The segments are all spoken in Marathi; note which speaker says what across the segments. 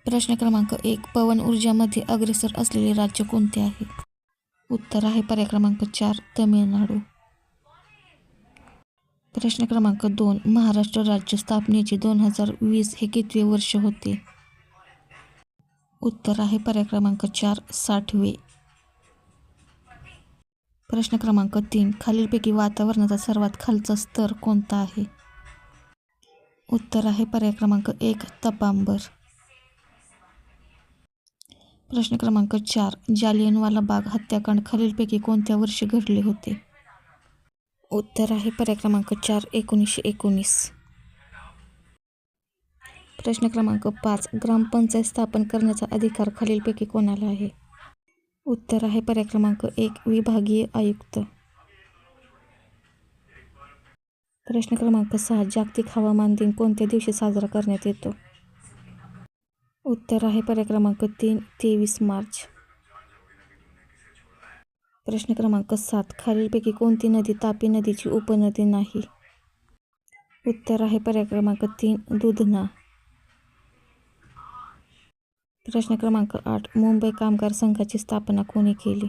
Speaker 1: प्रश्न क्रमांक 1. पवन ऊर्जामध्ये अग्रेसर असलेले राज्य कोणते आहे? उत्तर आहे पर्याय क्रमांक 4 तमिळनाडू. प्रश्न क्रमांक 2. महाराष्ट्र राज्य स्थापनेचे 2020 हे कितवे वर्ष होते? उत्तर आहे पर्याय क्रमांक 4 60वे. प्रश्न क्रमांक 3. खालीलपैकी वातावरणाचा सर्वात खालचा स्तर कोणता आहे? उत्तर आहे पर्याय क्रमांक 1 तपांबर. प्रश्न क्रमांक 4. जालियनवाला बाग हत्याकांड खालीलपैकी कोणत्या वर्षी घडले होते? उत्तर आहे पर्याय क्रमांक 4 1919. प्रश्न क्रमांक 5. ग्रामपंचायत स्थापन करण्याचा अधिकार खालीलपैकी कोणाला आहे? उत्तर आहे पर्याय क्रमांक 1 विभागीय आयुक्त. प्रश्न क्रमांक 6. जागतिक हवामान दिन कोणत्या दिवशी साजरा करण्यात येतो? उत्तर आहे पर्याय क्रमांक 3 23 मार्च. प्रश्न क्रमांक 7. खालीलपैकी कोणती नदी तापी नदीची उपनदी नाही? उत्तर आहे पर्याय क्रमांक 3 दुधना. प्रश्न क्रमांक 8. मुंबई कामगार संघाची स्थापना कोणी केली?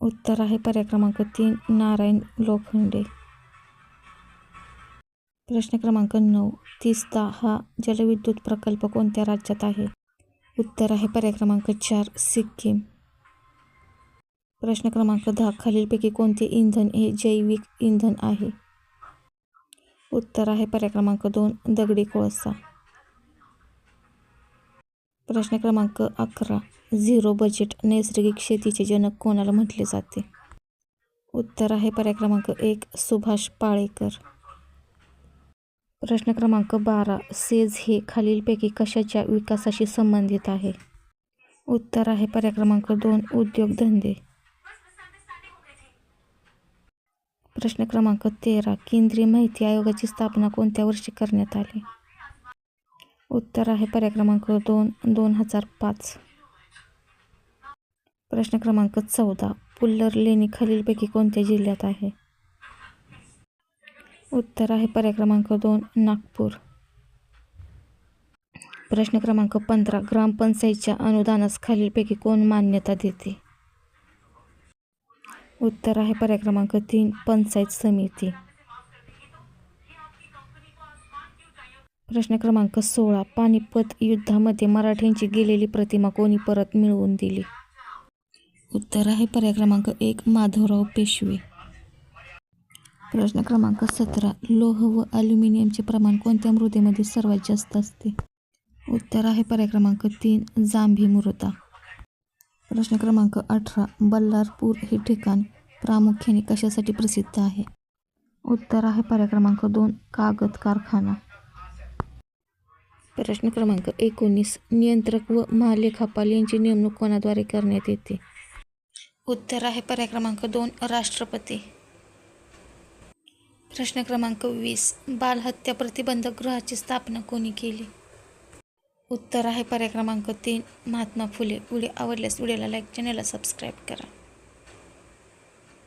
Speaker 1: उत्तर आहे पर्याय क्रमांक 3 नारायण लोखंडे. प्रश्न क्रमांक 9. तीस्ता हा जलविद्युत प्रकल्प कोणत्या राज्यात आहे? उत्तर आहे पर्याय क्रमांक 4 सिक्कीम. प्रश्न क्रमांक 10. खालीलपैकी कोणते इंधन हे जैविक इंधन आहे? उत्तर आहे पर्याय क्रमांक 2 दगडी कोळसा. प्रश्न क्रमांक 11. झिरो बजेट नैसर्गिक शेतीचे जनक कोणाला म्हटले जाते? उत्तर आहे पर्याय क्रमांक 1 सुभाष पाळेकर. प्रश्न क्रमांक 12. सेज हे खालीलपैकी कशाच्या विकासाशी संबंधित आहे? उत्तर आहे पर्याय क्रमांक 2 उद्योगधंदे. प्रश्न क्रमांक 13. केंद्रीय माहिती आयोगाची स्थापना कोणत्या वर्षी करण्यात आली? उत्तर आहे पर्याय क्रमांक 2 2005. प्रश्न क्रमांक 14. पुल्लर लेणी खालीलपैकी कोणत्या जिल्ह्यात आहे? उत्तर आहे पर्याय क्रमांक 2 नागपूर. प्रश्न क्रमांक 15. ग्रामपंचायतीच्या अनुदानास खालीलपैकी कोण मान्यता देते? उत्तर आहे पर्याय क्रमांक 3 पंचायत समिती. प्रश्न क्रमांक 16. पानिपत युद्धामध्ये मराठ्यांची गेलेली प्रतिमा कोणी परत मिळवून दिली? उत्तर आहे पर्याय क्रमांक 1 माधवराव पेशवे. प्रश्न क्रमांक 17. लोह व ॲल्युमिनियमचे प्रमाण कोणत्या मृदेमध्ये सर्वात जास्त असते? उत्तर आहे पर्याय क्रमांक 3 जांभी मृदा. प्रश्न क्रमांक 18. बल्लारपूर हे ठिकाण प्रामुख्याने कशासाठी प्रसिद्ध आहे? उत्तर आहे पर्याय क्रमांक 2 कागद कारखाना. प्रश्न क्रमांक 19. नियंत्रक व महालेखापाल यांची नेमणूक कोणाद्वारे करण्यात येते? उत्तर आहे पर्याय क्रमांक 2 राष्ट्रपती. प्रश्न क्रमांक 20. बालहत्या प्रतिबंधक गृहाची स्थापना कोणी केली? उत्तर आहे पर्याय क्रमांक 3 महात्मा फुले. व्हिडिओ आवडल्यास व्हिडिओला लाईक, चॅनलला सबस्क्राईब करा.